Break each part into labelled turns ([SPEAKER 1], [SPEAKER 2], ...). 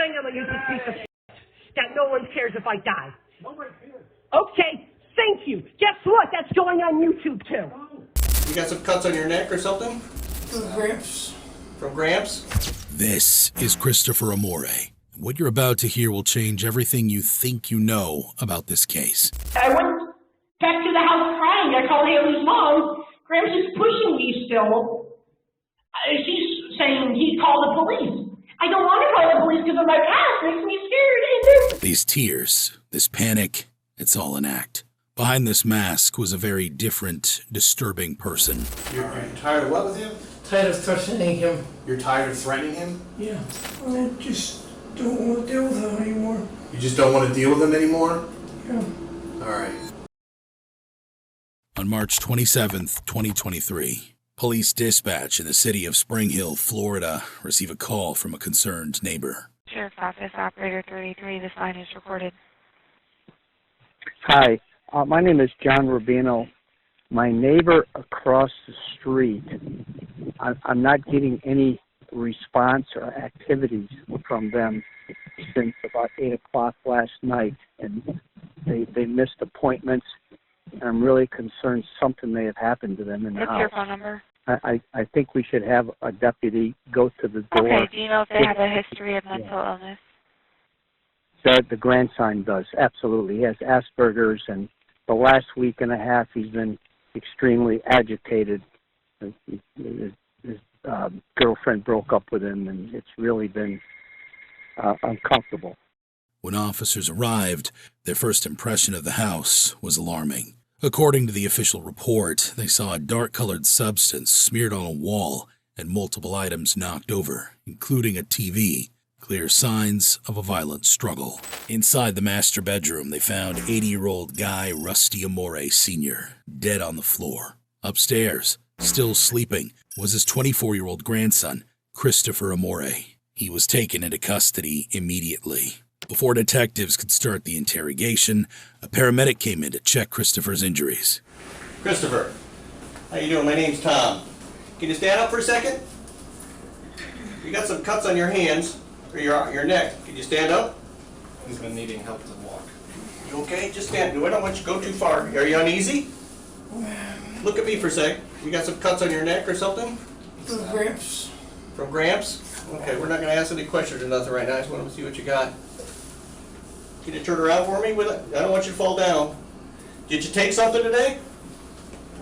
[SPEAKER 1] saying I'm a useless piece of shit, that no one cares if I die. Nobody cares. Okay, thank you. Guess what? That's going on YouTube, too.
[SPEAKER 2] You got some cuts on your neck or something?
[SPEAKER 3] From Gramps.
[SPEAKER 2] From Gramps?
[SPEAKER 4] This is Christopher Amore. What you're about to hear will change everything you think you know about this case.
[SPEAKER 5] I went back to the house crying. I called Haley's mom. Gramps is pushing me still. She's saying he called the police. I don't want to call the police because of my past. It makes me scared.
[SPEAKER 4] These tears, this panic, it's all an act. Behind this mask was a very different, disturbing person.
[SPEAKER 2] You're tired of what with him?
[SPEAKER 3] Tired of threatening him.
[SPEAKER 2] You're tired of threatening him?
[SPEAKER 3] Yeah. I just don't want to deal with him anymore.
[SPEAKER 2] You just don't want to deal with him anymore?
[SPEAKER 3] Yeah.
[SPEAKER 2] All right.
[SPEAKER 4] On March 27th, 2023, police dispatch in the city of Spring Hill, Florida, receive a call from a concerned neighbor.
[SPEAKER 6] Sheriff's Office, Operator 33, this line is recorded.
[SPEAKER 7] Hi, my name is John Rubino. My neighbor across the street, I'm not getting any response or activities from them since about 8 o'clock last night, and they missed appointments. I'm really concerned something may have happened to them in the house.
[SPEAKER 6] What's your phone number?
[SPEAKER 7] I think we should have a deputy go to the door.
[SPEAKER 6] Okay, do you know if they have a history of mental illness?
[SPEAKER 7] The grandson does, absolutely. He has Asperger's, and the last week and a half he's been extremely agitated. His girlfriend broke up with him, and it's really been uncomfortable.
[SPEAKER 4] When officers arrived, their first impression of the house was alarming. According to the official report, they saw a dark-colored substance smeared on a wall and multiple items knocked over, including a TV, clear signs of a violent struggle. Inside the master bedroom, they found 80-year-old Guy Rusty Amore Sr. dead on the floor. Upstairs, still sleeping, was his 24-year-old grandson, Christopher Amore. He was taken into custody immediately. Before detectives could start the interrogation, a paramedic came in to check Christopher's injuries.
[SPEAKER 2] Christopher, how you doing? My name's Tom. Can you stand up for a second? You got some cuts on your hands, or your neck. Can you stand up?
[SPEAKER 8] He's been needing help to walk.
[SPEAKER 2] You okay? Just stand. I don't want you to go too far. Are you uneasy? Look at me for a sec. You got some cuts on your neck or something?
[SPEAKER 3] From Gramps.
[SPEAKER 2] From Gramps? Okay, we're not going to ask any questions or nothing right now. I just want to see what you got. Can you turn around for me with it? I don't want you to fall down. Did you take something today?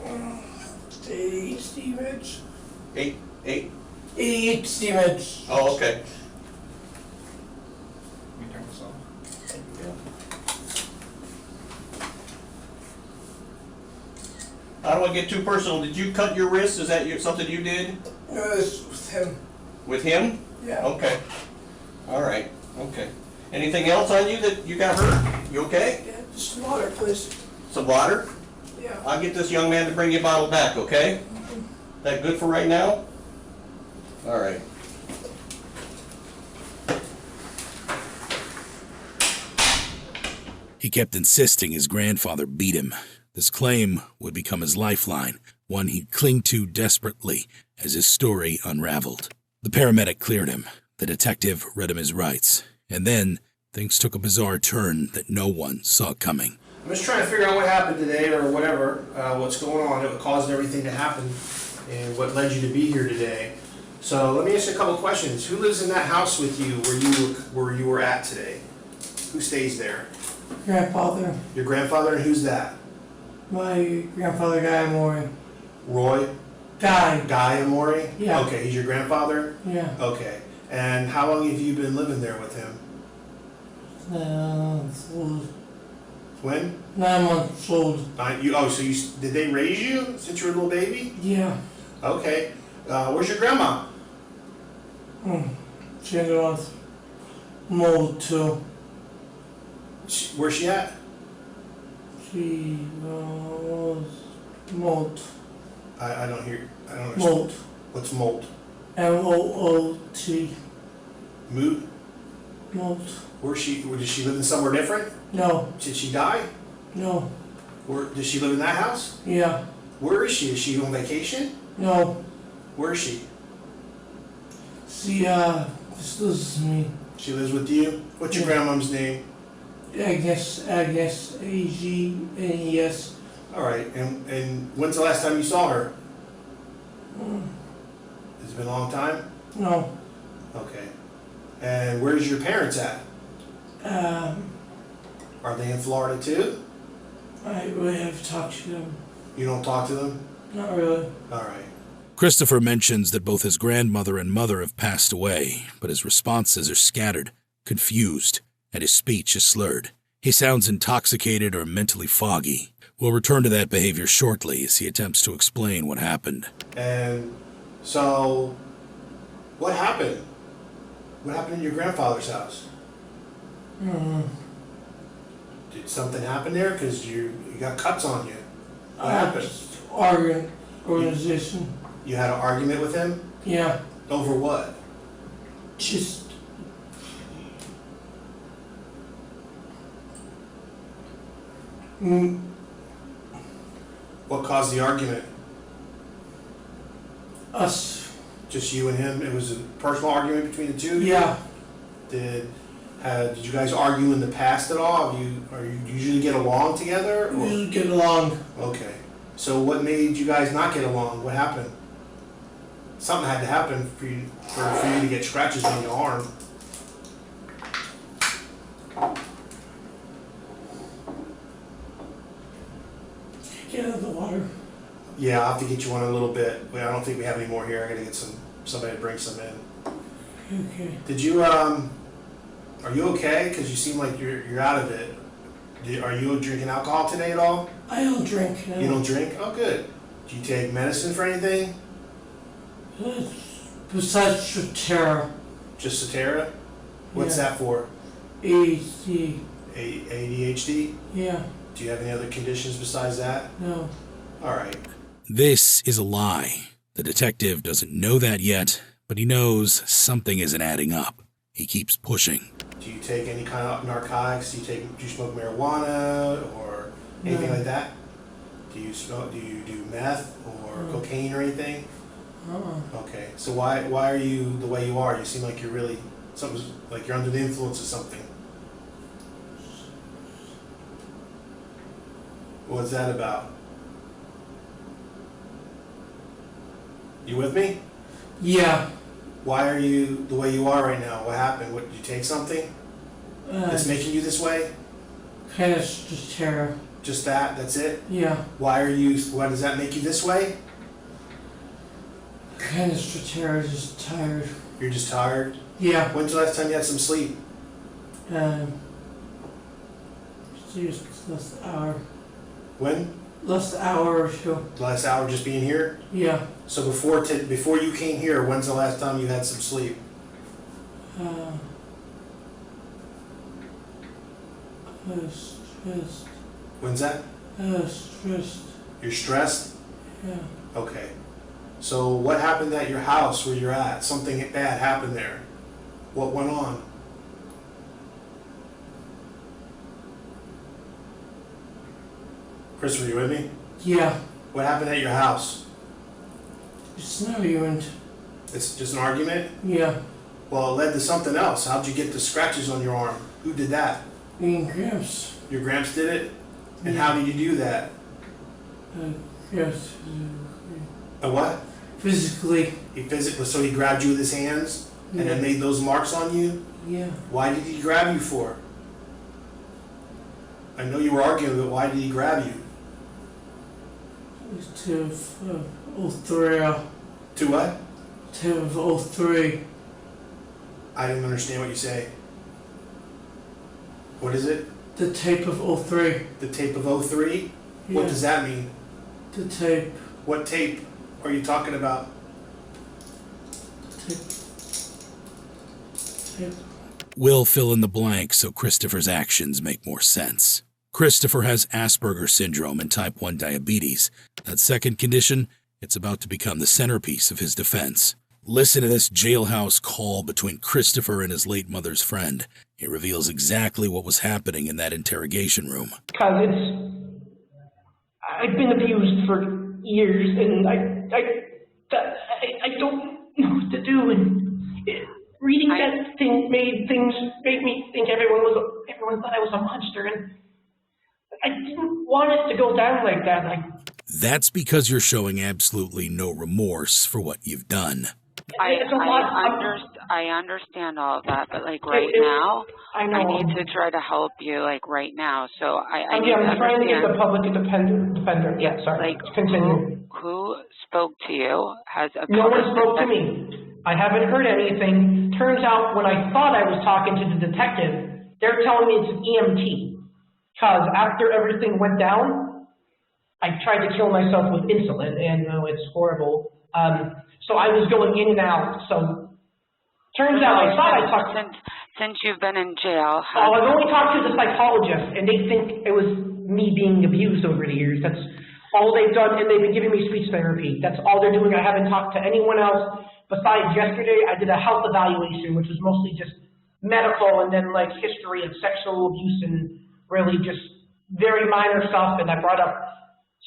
[SPEAKER 3] ADHD meds.
[SPEAKER 2] Eight?
[SPEAKER 3] ADHD meds.
[SPEAKER 2] Oh, okay.
[SPEAKER 8] Can you turn this off?
[SPEAKER 2] I don't want to get too personal. Did you cut your wrist? Is that something you did?
[SPEAKER 3] No, it's with him.
[SPEAKER 2] With him?
[SPEAKER 3] Yeah.
[SPEAKER 2] Okay. All right. Okay. Anything else on you that you got hurt? You okay?
[SPEAKER 3] Yeah, just water, please.
[SPEAKER 2] Some water?
[SPEAKER 3] Yeah.
[SPEAKER 2] I'll get this young man to bring you a bottle back, okay? That good for right now? All right.
[SPEAKER 4] He kept insisting his grandfather beat him. This claim would become his lifeline, one he'd cling to desperately as his story unraveled. The paramedic cleared him. The detective read him his rights. And then, things took a bizarre turn that no one saw coming.
[SPEAKER 9] I'm just trying to figure out what happened today or whatever, what's going on, what caused everything to happen, and what led you to be here today. So let me ask you a couple of questions. Who lives in that house with you where you were at today? Who stays there?
[SPEAKER 3] Grandfather.
[SPEAKER 9] Your grandfather, and who's that?
[SPEAKER 3] My grandfather, Guy Amore.
[SPEAKER 9] Roy? Guy Amore?
[SPEAKER 3] Yeah.
[SPEAKER 9] Okay, he's your grandfather?
[SPEAKER 3] Yeah.
[SPEAKER 9] Okay. And how long have you been living there with him?
[SPEAKER 3] Old.
[SPEAKER 9] When?
[SPEAKER 3] 9 months old.
[SPEAKER 9] Did they raise you since you were a little baby?
[SPEAKER 3] Yeah.
[SPEAKER 9] Okay. Where's your grandma?
[SPEAKER 3] She was mold too.
[SPEAKER 9] Where's she at?
[SPEAKER 3] She was mold.
[SPEAKER 9] I don't hear. I don't understand.
[SPEAKER 3] Mold.
[SPEAKER 9] What's molt?
[SPEAKER 3] MOOT.
[SPEAKER 9] Mood?
[SPEAKER 3] Mold.
[SPEAKER 9] Does she live in somewhere different?
[SPEAKER 3] No.
[SPEAKER 9] Did she die?
[SPEAKER 3] No.
[SPEAKER 9] Does she live in that house?
[SPEAKER 3] Yeah.
[SPEAKER 9] Where is she? Is she on vacation?
[SPEAKER 3] No.
[SPEAKER 9] Where is she?
[SPEAKER 3] She this is me.
[SPEAKER 9] She lives with you? What's your grandmom's name?
[SPEAKER 3] Agnes, Agnes.
[SPEAKER 9] All right, and when's the last time you saw her? Has it been a long time?
[SPEAKER 3] No.
[SPEAKER 9] Okay. And where's your parents at? Are they in Florida too?
[SPEAKER 3] I really have talked to them.
[SPEAKER 9] You don't talk to them?
[SPEAKER 3] Not really.
[SPEAKER 9] All right.
[SPEAKER 4] Christopher mentions that both his grandmother and mother have passed away, but his responses are scattered, confused, and his speech is slurred. He sounds intoxicated or mentally foggy. We'll return to that behavior shortly as he attempts to explain what happened.
[SPEAKER 9] And so, what happened? What happened in your grandfather's house? Did something happen there? Because you got cuts on you. What happened?
[SPEAKER 3] Organization.
[SPEAKER 9] You had an argument with him?
[SPEAKER 3] Yeah.
[SPEAKER 9] Over what?
[SPEAKER 3] Just.
[SPEAKER 9] What caused the argument?
[SPEAKER 3] Us.
[SPEAKER 9] Just you and him? It was a personal argument between the two of you?
[SPEAKER 3] Yeah.
[SPEAKER 9] Did you guys argue in the past at all? Are you usually get along together?
[SPEAKER 3] We usually get along.
[SPEAKER 9] Okay. So what made you guys not get along? What happened? Something had to happen for you to get scratches on your arm.
[SPEAKER 3] Get out of the water.
[SPEAKER 9] Yeah, I'll have to get you one in a little bit. I don't think we have any more here. I gotta get somebody to bring some in.
[SPEAKER 3] Okay.
[SPEAKER 9] Did you are you okay? Because you seem like you're out of it. Are you drinking alcohol today at all?
[SPEAKER 3] I don't drink. No.
[SPEAKER 9] You don't drink? Oh, good. Do you take medicine for anything?
[SPEAKER 3] Besides Strattera.
[SPEAKER 9] Just Cetera? What's
[SPEAKER 3] Yeah.
[SPEAKER 9] that for?
[SPEAKER 3] ADHD.
[SPEAKER 9] ADHD?
[SPEAKER 3] Yeah.
[SPEAKER 9] Do you have any other conditions besides that?
[SPEAKER 3] No.
[SPEAKER 9] All right.
[SPEAKER 4] This is a lie. The detective doesn't know that yet, but he knows something isn't adding up. He keeps pushing.
[SPEAKER 9] Do you take any kind of narcotics? Do you smoke marijuana or anything like that? Do you do meth or cocaine or anything? Okay. So why are you the way you are? You seem like you're really something's like you're under the influence of something. What's that about? You with me?
[SPEAKER 3] Yeah.
[SPEAKER 9] Why are you the way you are right now? What happened? Did you take something that's making you this way?
[SPEAKER 3] Kind of Strattera.
[SPEAKER 9] Just that? That's it?
[SPEAKER 3] Yeah.
[SPEAKER 9] Why does that make you this way?
[SPEAKER 3] Kind of Strattera, just tired.
[SPEAKER 9] You're just tired?
[SPEAKER 3] Yeah.
[SPEAKER 9] When's the last time you had some sleep?
[SPEAKER 3] Just last hour.
[SPEAKER 9] When?
[SPEAKER 3] Last hour or so.
[SPEAKER 9] The last hour just being here?
[SPEAKER 3] Yeah.
[SPEAKER 9] So before you came here, when's the last time you had some sleep?
[SPEAKER 3] Stressed.
[SPEAKER 9] When's that?
[SPEAKER 3] Stressed.
[SPEAKER 9] You're stressed?
[SPEAKER 3] Yeah.
[SPEAKER 9] Okay. So what happened at your house where you're at? Something bad happened there. What went on? Christopher, you with me?
[SPEAKER 3] Yeah.
[SPEAKER 9] What happened at your house?
[SPEAKER 3] It's an argument.
[SPEAKER 9] It's just an argument?
[SPEAKER 3] Yeah.
[SPEAKER 9] Well, it led to something else. How'd you get the scratches on your arm? Who did that?
[SPEAKER 3] Me and Gramps.
[SPEAKER 9] Your gramps did it? And
[SPEAKER 3] Yeah.
[SPEAKER 9] how did you do that?
[SPEAKER 3] Yes.
[SPEAKER 9] A what?
[SPEAKER 3] Physically.
[SPEAKER 9] So he grabbed you with his hands and then made those marks on you?
[SPEAKER 3] Yeah.
[SPEAKER 9] Why did he grab you for? I know you were arguing, but why did he grab you?
[SPEAKER 3] To 03.
[SPEAKER 9] To what?
[SPEAKER 3] To 03.
[SPEAKER 9] I didn't understand what you say. What is it?
[SPEAKER 3] The tape of 03.
[SPEAKER 9] The tape of 03?
[SPEAKER 3] Yeah.
[SPEAKER 9] What does that mean?
[SPEAKER 3] The tape.
[SPEAKER 9] What tape are you talking about?
[SPEAKER 3] Tape.
[SPEAKER 4] We'll fill in the blanks so Christopher's actions make more sense. Christopher has Asperger's syndrome and type 1 diabetes. That second condition, it's about to become the centerpiece of his defense. Listen to this jailhouse call between Christopher and his late mother's friend. It reveals exactly what was happening in that interrogation room.
[SPEAKER 5] Because I've been abused for years, and I don't know what to do, and reading that thing made me think everyone thought I was a monster, and I didn't want it to go down like that.
[SPEAKER 4] That's because you're showing absolutely no remorse for what you've done.
[SPEAKER 6] I understand all of that, but like right now, I need to try to help you like right now. So I need to
[SPEAKER 5] I'm trying to get
[SPEAKER 6] understand,
[SPEAKER 5] the public defender. Yeah, sorry.
[SPEAKER 6] like
[SPEAKER 5] Continue.
[SPEAKER 6] who spoke to you?
[SPEAKER 5] No one spoke to me. I haven't heard anything. Turns out when I thought I was talking to the detective, they're telling me it's an EMT. Because after everything went down, I tried to kill myself with insulin, and it's horrible. So I was going in and out. So turns out I thought I talked.
[SPEAKER 6] Since you've been in jail.
[SPEAKER 5] I've only talked to the psychologist, and they think it was me being abused over the years. That's all they've done, and they've been giving me speech therapy. That's all they're doing. I haven't talked to anyone else. Besides yesterday, I did a health evaluation, which was mostly just medical and then like history of sexual abuse and really just very minor stuff. And I brought up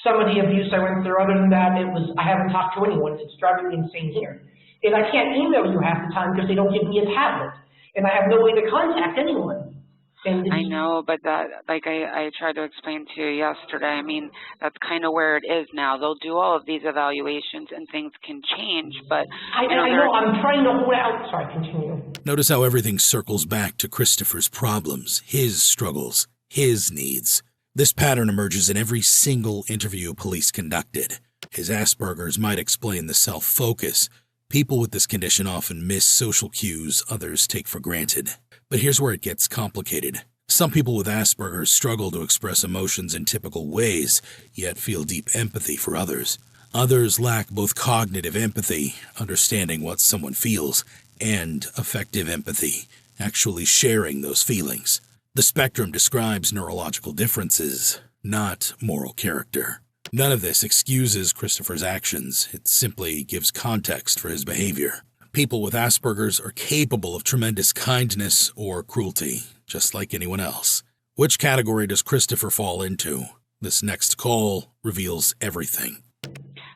[SPEAKER 5] some of the abuse I went through. Other than that, I haven't talked to anyone. It's driving me insane here. And I can't email you half the time because they don't give me a tablet. And I have no way to contact anyone. And
[SPEAKER 6] I know, but that, like I tried to explain to you yesterday, I mean, that's kind of where it is now. They'll do all of these evaluations and things can change, but
[SPEAKER 5] I know, I'm trying to hold out. Sorry, continue.
[SPEAKER 4] Notice how everything circles back to Christopher's problems, his struggles, his needs. This pattern emerges in every single interview police conducted. His Asperger's might explain the self-focus. People with this condition often miss social cues others take for granted. But here's where it gets complicated. Some people with Asperger's struggle to express emotions in typical ways, yet feel deep empathy for others. Others lack both cognitive empathy, understanding what someone feels, and affective empathy, actually sharing those feelings. The spectrum describes neurological differences, not moral character. None of this excuses Christopher's actions. It simply gives context for his behavior. People with Asperger's are capable of tremendous kindness or cruelty, just like anyone else. Which category does Christopher fall into? This next call reveals everything.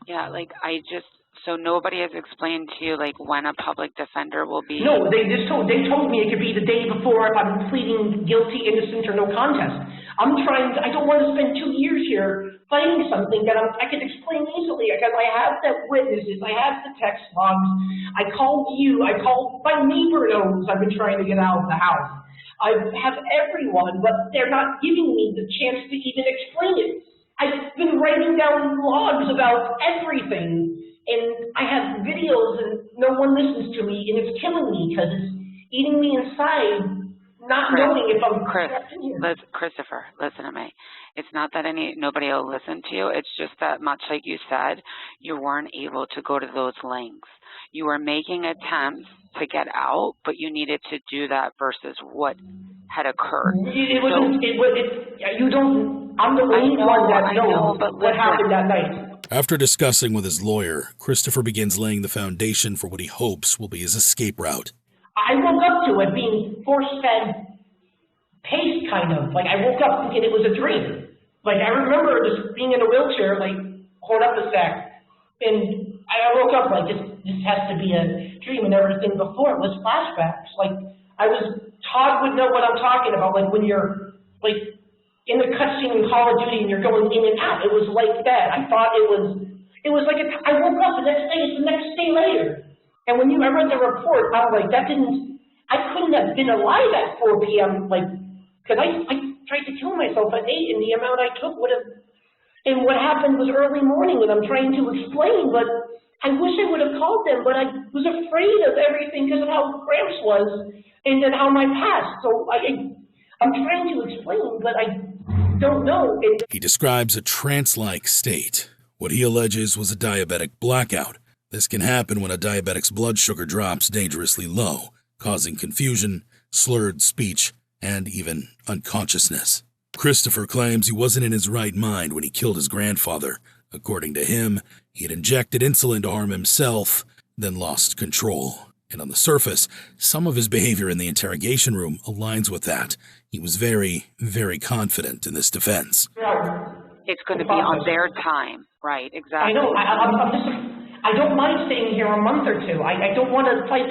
[SPEAKER 6] Yeah, so nobody has explained to you, like, when a public defender will be...
[SPEAKER 5] No, they told me it could be the day before if I'm pleading guilty, innocent, or no contest. I don't want to spend 2 years here fighting something that I can explain easily, because I have the witnesses, I have the text logs, I called my neighbor knows I've been trying to get out of the house. I have everyone, but they're not giving me the chance to even explain it. I've been writing down logs about everything, and I have videos, and no one listens to me, and it's killing me because it's eating me inside, not knowing if I'm trapped in here.
[SPEAKER 6] Christopher, listen to me. It's not that nobody will listen to you. It's just that, much like you said, you weren't able to go to those lengths. You were making attempts to get out, but you needed to do that versus what had occurred.
[SPEAKER 5] I'm the only one that knows what happened that night.
[SPEAKER 4] After discussing with his lawyer, Christopher begins laying the foundation for what he hopes will be his escape route.
[SPEAKER 5] I woke up to it being force-fed paste, kind of. Like, I woke up thinking it was a dream. Like, I remember just being in a wheelchair, like, hold up a sec. And I woke up like, this has to be a dream, and everything before it was flashbacks. Like, Todd would know what I'm talking about, like, when you're, like, in the cutscene in Call of Duty and you're going in and out. It was like that. I thought it was like, I woke up the next day, it's the next day later. And when I read the report, I was like, I couldn't have been alive at 4 p.m., like, because I tried to kill myself at 8, and the amount I took would have, and what happened was early morning, and I'm trying to explain, but I wish I would have called them, but I was afraid of everything because of how Gramps was, and then how my past, so I'm trying to explain, but I don't know.
[SPEAKER 4] He describes a trance-like state. What he alleges was a diabetic blackout. This can happen when a diabetic's blood sugar drops dangerously low, causing confusion, slurred speech, and even unconsciousness. Christopher claims he wasn't in his right mind when he killed his grandfather. According to him, he had injected insulin to harm himself, then lost control. And on the surface, some of his behavior in the interrogation room aligns with that. He was very, very confident in this defense.
[SPEAKER 6] It's going to be on their time. Right, exactly.
[SPEAKER 5] I know. I don't mind staying here a month or two. I don't want to fight.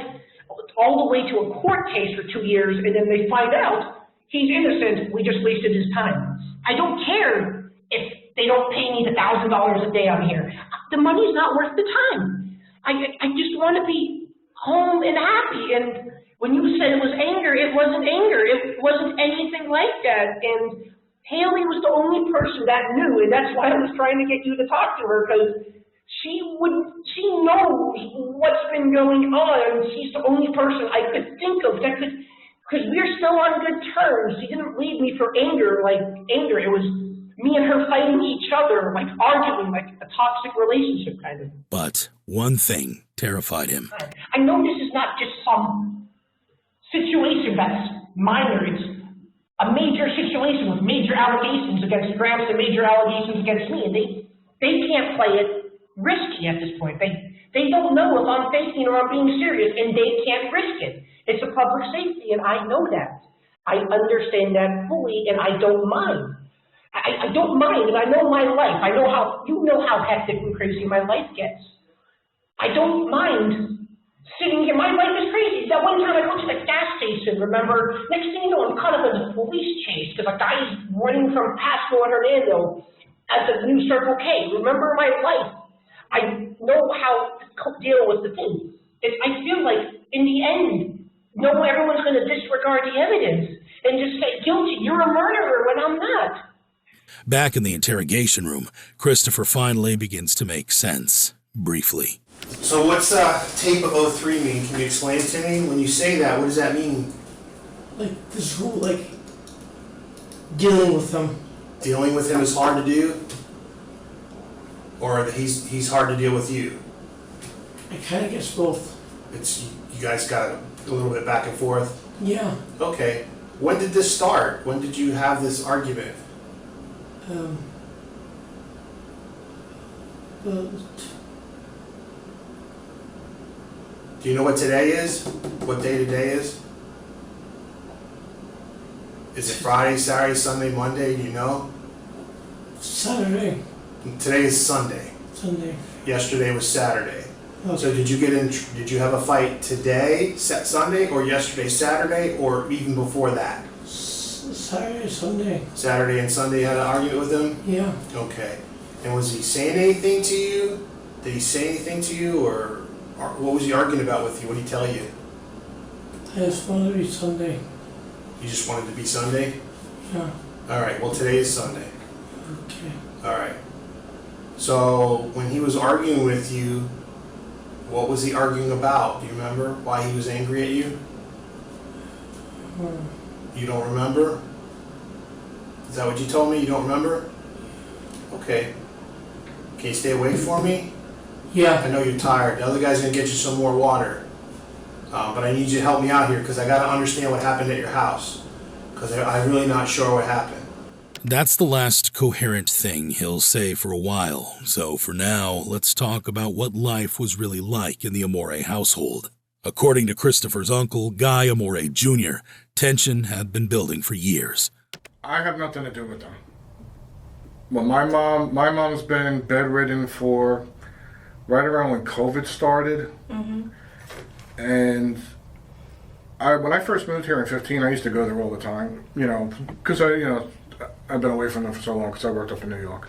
[SPEAKER 5] all the way to a court case for 2 years, and then they find out he's innocent, we just wasted his time. I don't care if they don't pay me the $1,000 a day I'm here. The money's not worth the time. I just want to be home and happy, and when you said it was anger, it wasn't anger. It wasn't anything like that, and Haley was the only person that knew, and that's why I was trying to get you to talk to her, because she knows what's been going on. She's the only person I could think of that could, because we're still on good terms. She didn't leave me for anger, like anger. It was me and her fighting each other, like arguing, like a toxic relationship kind of.
[SPEAKER 4] But one thing terrified him.
[SPEAKER 5] I know this is not just some situation that's minor. It's a major situation with major allegations against Gramps and major allegations against me, and they can't play it risky at this point. They don't know if I'm faking or I'm being serious, and they can't risk it. It's a public safety, and I know that. I understand that fully, and I don't mind. I don't mind, and I know my life. I know how, you know how hectic and crazy my life gets. I don't mind sitting here. My life is crazy. That one time I went to the gas station, remember? Next thing you know, I'm caught up in a police chase because a guy's running from Pasco and Hernando at the new Circle K. Remember my life. I know how to deal with the thing. I feel like, in the end, everyone's going to disregard the evidence and just say, guilty, you're a murderer, when I'm not.
[SPEAKER 4] Back in the interrogation room, Christopher finally begins to make sense, briefly.
[SPEAKER 9] So what's tape of 03 mean? Can you explain it to me? When you say that, what does that mean?
[SPEAKER 3] Like this whole, like, dealing with them.
[SPEAKER 9] Dealing with him is hard to do? Or he's hard to deal with you?
[SPEAKER 3] I kind of guess both.
[SPEAKER 9] You guys got a little bit back and forth?
[SPEAKER 3] Yeah.
[SPEAKER 9] Okay. When did this start? When did you have this argument? Do you know what today is? What day today is? Is it Friday, Saturday, Sunday, Monday? Do you know?
[SPEAKER 3] Saturday.
[SPEAKER 9] Today is Sunday.
[SPEAKER 3] Sunday.
[SPEAKER 9] Yesterday was Saturday.
[SPEAKER 3] Okay.
[SPEAKER 9] So did you have a fight today, Sunday, or yesterday, Saturday, or even before that?
[SPEAKER 3] Saturday, Sunday.
[SPEAKER 9] Saturday and Sunday you had an argument with him?
[SPEAKER 3] Yeah.
[SPEAKER 9] Okay. And was he saying anything to you? Did he say anything to you, or what was he arguing about with you? What did he tell you?
[SPEAKER 3] I just wanted to be Sunday.
[SPEAKER 9] You just wanted to be Sunday?
[SPEAKER 3] Yeah.
[SPEAKER 9] All right. Well, today is Sunday.
[SPEAKER 3] Okay.
[SPEAKER 9] All right. So when he was arguing with you, what was he arguing about? Do you remember why he was angry at you? You don't remember? Is that what you told me? You don't remember? Okay. Can you stay away for me?
[SPEAKER 3] Yeah.
[SPEAKER 9] I know you're tired. The other guy's going to get you some more water. But I need you to help me out here because I got to understand what happened at your house. Because I'm really not sure what happened.
[SPEAKER 4] That's the last coherent thing he'll say for a while. So for now, let's talk about what life was really like in the Amore household. According to Christopher's uncle, Guy Amore Jr., tension had been building for years.
[SPEAKER 10] I have nothing to do with them. Well, my mom's been bedridden for right around when COVID started. Mm-hmm. And when I first moved here in 2015, I used to go there all the time, because I've been away from them for so long because I worked up in New York.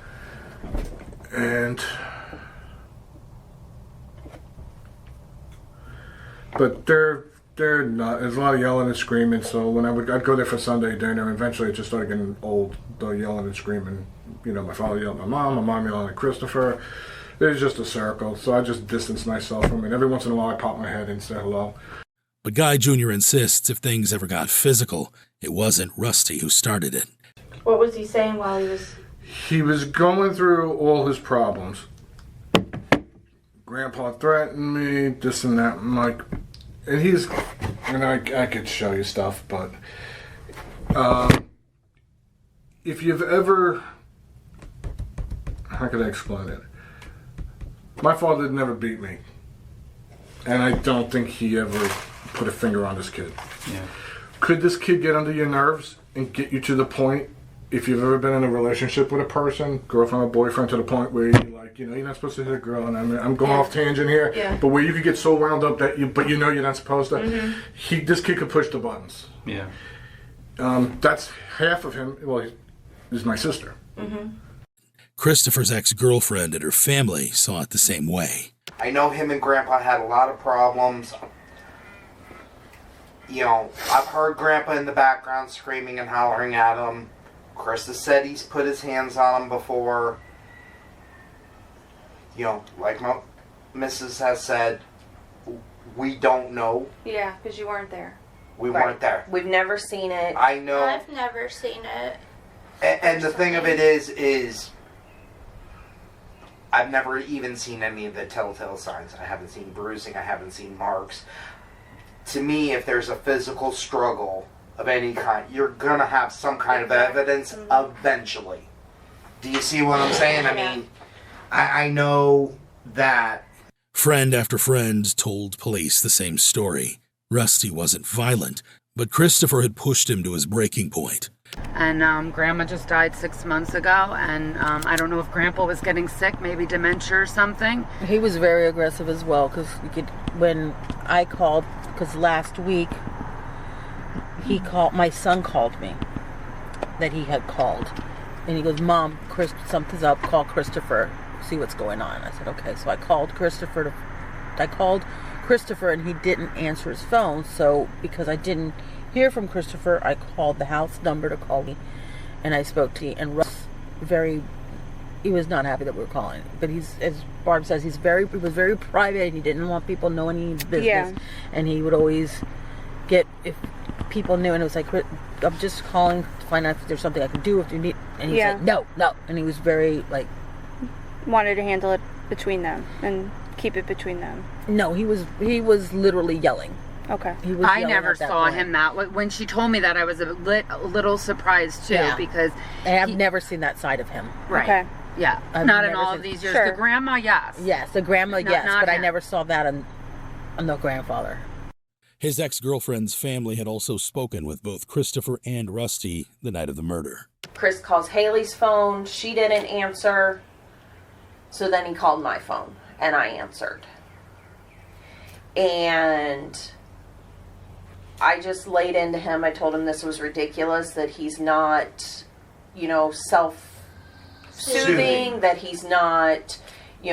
[SPEAKER 10] But they're not. There's a lot of yelling and screaming. So when I'd go there for Sunday dinner, eventually it just started getting old. The yelling and screaming. My father yelled at my mom yelling at Christopher. It was just a circle. So I just distanced myself from it. Every once in a while I pop my head and say hello.
[SPEAKER 4] But Guy Jr. insists if things ever got physical, it wasn't Rusty who started it.
[SPEAKER 11] What was he saying while he was...
[SPEAKER 10] He was going through all his problems. Grandpa threatened me, this and that. I'm like, I could show you stuff, but if you've ever, how could I explain it? My father never beat me, and I don't think he ever put a finger on this kid.
[SPEAKER 8] Yeah.
[SPEAKER 10] Could this kid get under your nerves and get you to the point if you've ever been in a relationship with a person, girlfriend or boyfriend, to the point where you're like, you know, you're not supposed to hit a girl, and I'm going off tangent here, but where you could get so wound up that you know you're not supposed to. This kid could push the buttons.
[SPEAKER 8] Yeah.
[SPEAKER 10] That's half of him. Well, he's my sister.
[SPEAKER 4] Christopher's ex-girlfriend and her family saw it the same way.
[SPEAKER 12] I know him and Grandpa had a lot of problems. You know, I've heard Grandpa in the background screaming and hollering at him. Chris has said he's put his hands on him before. You know, like my Mrs. has said, we don't know.
[SPEAKER 11] Yeah, because you weren't there.
[SPEAKER 12] We weren't there.
[SPEAKER 11] We've never seen it.
[SPEAKER 12] I know.
[SPEAKER 13] I've never seen it.
[SPEAKER 12] And the thing of it is I've never even seen any of the telltale signs. I haven't seen bruising. I haven't seen marks. To me, if there's a physical struggle of any kind, you're going to have some kind of evidence eventually. Do you see what I'm saying? I mean, I know that.
[SPEAKER 4] Friend after friend told police the same story. Rusty wasn't violent, but Christopher had pushed him to his breaking point.
[SPEAKER 6] And Grandma just died 6 months ago, and I don't know if Grandpa was getting sick, maybe dementia or something.
[SPEAKER 3] He was very aggressive as well, because when I called, because last week my son called me that he had called, and he goes, Mom, something's up, call Christopher, see what's going on. I said, okay. So I called Christopher and he didn't answer his phone, so because I didn't hear from Christopher, I called the house number to call me, and I spoke to you, and Russ he was not happy that we were calling, but he's, as Barb says, he was very private, and he didn't want people knowing any business, and he would always get, if people knew, and it was like, I'm just calling to find out if there's something I can do if you need, and he said, no, and he was very, like,
[SPEAKER 11] wanted to handle it between them, and keep it between them.
[SPEAKER 3] No, he was literally yelling.
[SPEAKER 11] Okay.
[SPEAKER 6] I never saw him that way. When she told me that, I was a little surprised too, because
[SPEAKER 3] I've never seen that side of him.
[SPEAKER 6] Right.
[SPEAKER 11] Okay.
[SPEAKER 6] Yeah. Not in all of these years.
[SPEAKER 11] Sure.
[SPEAKER 6] The grandma, yes.
[SPEAKER 3] Yes, the grandma, yes, but
[SPEAKER 6] him.
[SPEAKER 3] I never saw that on the grandfather.
[SPEAKER 4] His ex-girlfriend's family had also spoken with both Christopher and Rusty the night of the murder.
[SPEAKER 11] Chris calls Haley's phone. She didn't answer. So then he called my phone, and I answered. And I just laid into him. I told him this was ridiculous, that he's not, self-soothing, that he's not,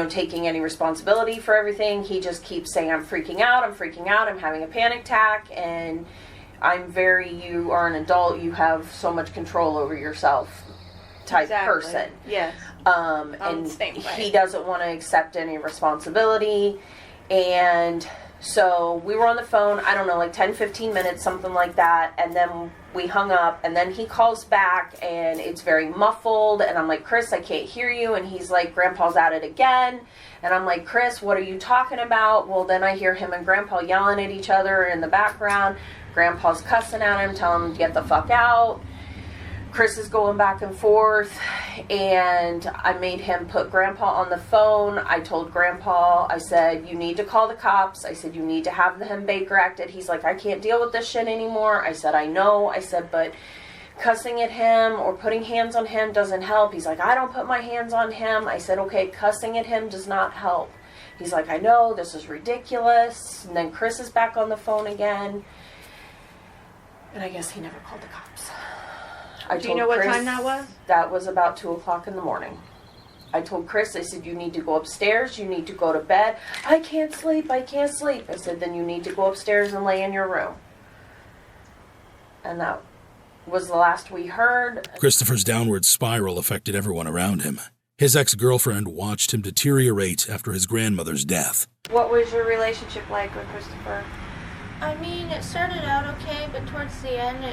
[SPEAKER 11] taking any responsibility for everything. He just keeps saying, I'm freaking out, I'm having a panic attack, and you are an adult, you have so much control over yourself type person.
[SPEAKER 13] Yes.
[SPEAKER 11] And he doesn't want to accept any responsibility, and so we were on the phone, I don't know, like 10-15 minutes, something like that, and then we hung up, and then he calls back, and it's very muffled, and I'm like, Chris, I can't hear you, and he's like, Grandpa's at it again, and I'm like, Chris, what are you talking about? Well, then I hear him and Grandpa yelling at each other in the background. Grandpa's cussing at him, telling him to get the fuck out. Chris is going back and forth, and I made him put Grandpa on the phone. I told Grandpa, I said, you need to call the cops. I said, you need to have him Baker acted. He's like, I can't deal with this shit anymore. I said, I know. I said, but cussing at him or putting hands on him doesn't help. He's like, I don't put my hands on him. I said, okay, cussing at him does not help. He's like, I know, this is ridiculous. And then Chris is back on the phone again. And I guess he never called the cops.
[SPEAKER 13] Do you know what time that was?
[SPEAKER 11] That was about 2 o'clock in the morning. I told Chris, I said, you need to go upstairs, you need to go to bed. I can't sleep. I said, then you need to go upstairs and lay in your room. And that was the last we heard.
[SPEAKER 4] Christopher's downward spiral affected everyone around him. His ex-girlfriend watched him deteriorate after his grandmother's death.
[SPEAKER 11] What was your relationship like with Christopher?
[SPEAKER 13] I mean, it started out okay, but towards the end,